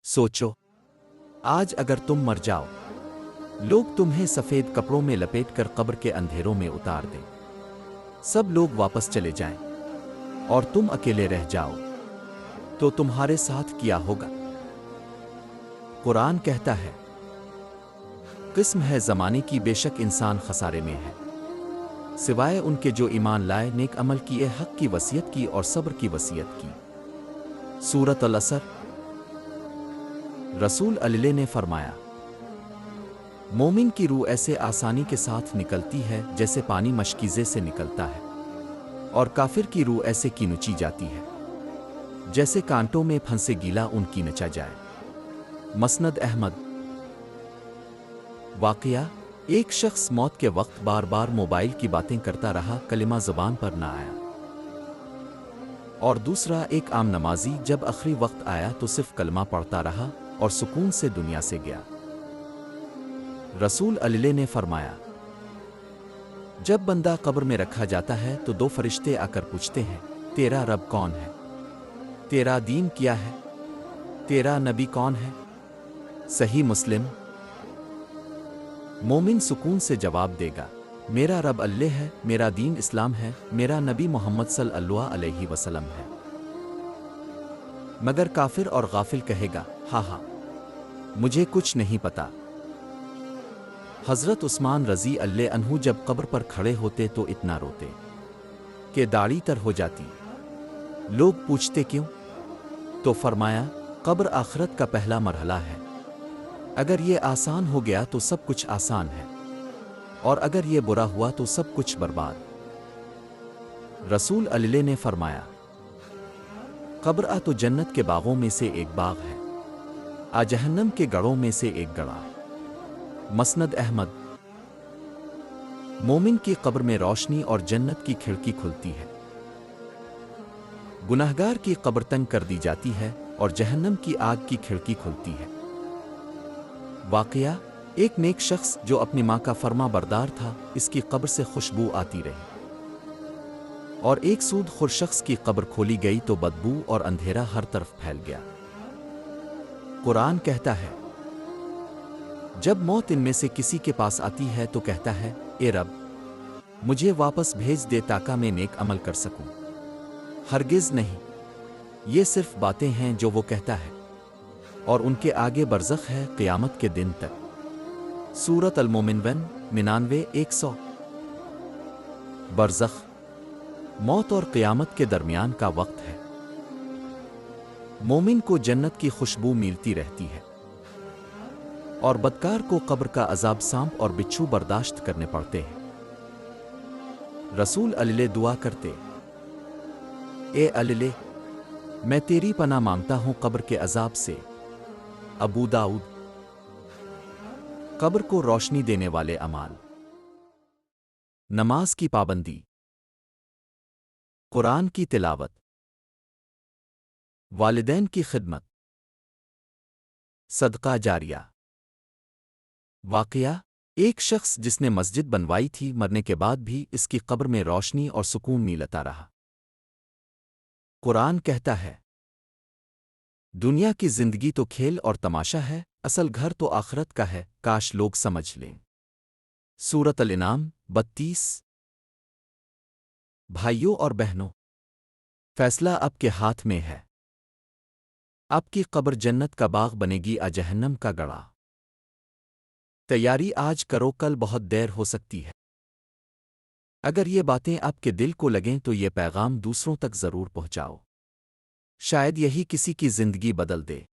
सोचो, आज अगर तुम मर जाओ, लोग तुम्हें सफेद कपड़ों में लपेटकर कब्र के अंधेरों में उतार दें, सब लोग वापस चले जाएं और तुम अकेले रह जाओ, तो तुम्हारे साथ क्या होगा? कुरान कहता है, किस्म है ज़माने की, बेशक इंसान खसारे में है, सिवाय उनके जो ईमान लाए, नेक अमल किए, हक की वसीयत की और सब्र की वसीयत की। सूरत अल-असर। रसूल अल्लाह ने फरमाया, मोमिन की रूह ऐसे आसानी के साथ निकलती है जैसे पानी मशकीज़े से निकलता है, और काफिर की रूह ऐसे की नुची जाती है जैसे कांटों में फंसे गीला ऊन की नचा जाए। मसनद अहमद। वाक़या, एक शख्स मौत के वक्त बार बार मोबाइल की बातें करता रहा, कलिमा ज़बान पर ना आया। और दूसरा एक आम नमाजी जब आखिरी वक्त आया तो सिर्फ कलमा पढ़ता रहा और सुकून से दुनिया से गया। रसूल अल्लाह ने फरमाया, जब बंदा कब्र में रखा जाता है तो दो फरिश्ते आकर पूछते हैं, तेरा रब कौन है? तेरा दीन क्या है? तेरा नबी कौन है? सही मुस्लिम। मोमिन सुकून से जवाब देगा, मेरा रब अल्लाह है, मेरा दीन इस्लाम है, मेरा नबी मोहम्मद सल्लल्लाहु अलैहि वसल्लम है। मगर काफिर और गाफिल कहेगा, हा हा, मुझे कुछ नहीं पता। हज़रत उस्मान रज़ी अल्लाह अन्हु जब कब्र पर खड़े होते तो इतना रोते कि दाढ़ी तर हो जाती। लोग पूछते क्यों? तो फरमाया, कब्र आखिरत का पहला मरहला है, अगर ये आसान हो गया तो सब कुछ आसान है, और अगर ये बुरा हुआ तो सब कुछ बर्बाद। रसूल अल्लाह ने फरमाया, कब्र आ तो जन्नत के बागों में से एक बाग है, आ जहन्नम के गढ़ों में से एक गढ़ा। मसनद अहमद। मोमिन की कब्र में रोशनी और जन्नत की खिड़की खुलती है, गुनहगार की कब्र तंग कर दी जाती है और जहन्नम की आग की खिड़की खुलती है। वाक़या, एक नेक शख्स जो अपनी माँ का फर्मा बरदार था, इसकी कब्र से खुशबू आती रही, और एक सूद खुर शख्स की कब्र खोली गई तो बदबू और अंधेरा हर तरफ फैल गया। कुरान कहता है, जब मौत इनमें से किसी के पास आती है तो कहता है, ए रब, मुझे वापस भेज दे ताकि मैं नेक अमल कर सकूं। हरगिज़ नहीं, ये सिर्फ बातें हैं जो वो कहता है, और उनके आगे बरज़ख है क़यामत के दिन तक। सूरत अल-मोमिन 99-100। बरज़ख मौत और क़यामत के दरमियान का वक्त है। मोमिन को जन्नत की खुशबू मिलती रहती है, और बदकार को कब्र का अजाब सांप और बिच्छू बर्दाश्त करने पड़ते हैं। रसूल अल्लाह दुआ करते, ए अल्लाह, मैं तेरी पनाह मांगता हूं कब्र के अजाब से। अबू दाऊद। कब्र को रोशनी देने वाले अमाल। नमाज की पाबंदी, कुरान की तिलावत, वालिदैन की खिदमत, सदका जारिया। वाक़या, एक शख्स जिसने मस्जिद बनवाई थी, मरने के बाद भी इसकी कब्र में रोशनी और सुकून मिलता रहा। कुरान कहता है, दुनिया की जिंदगी तो खेल और तमाशा है, असल घर तो आखिरत का है, काश लोग समझ लें। सूरत अल-इनाम 32। भाइयों और बहनों, फैसला आपके हाथ में है। आपकी कब्र जन्नत का बाग बनेगी या जहन्नम का गड़ा। तैयारी आज करो, कल बहुत देर हो सकती है। अगर ये बातें आपके दिल को लगें तो ये पैगाम दूसरों तक जरूर पहुंचाओ, शायद यही किसी की जिंदगी बदल दे।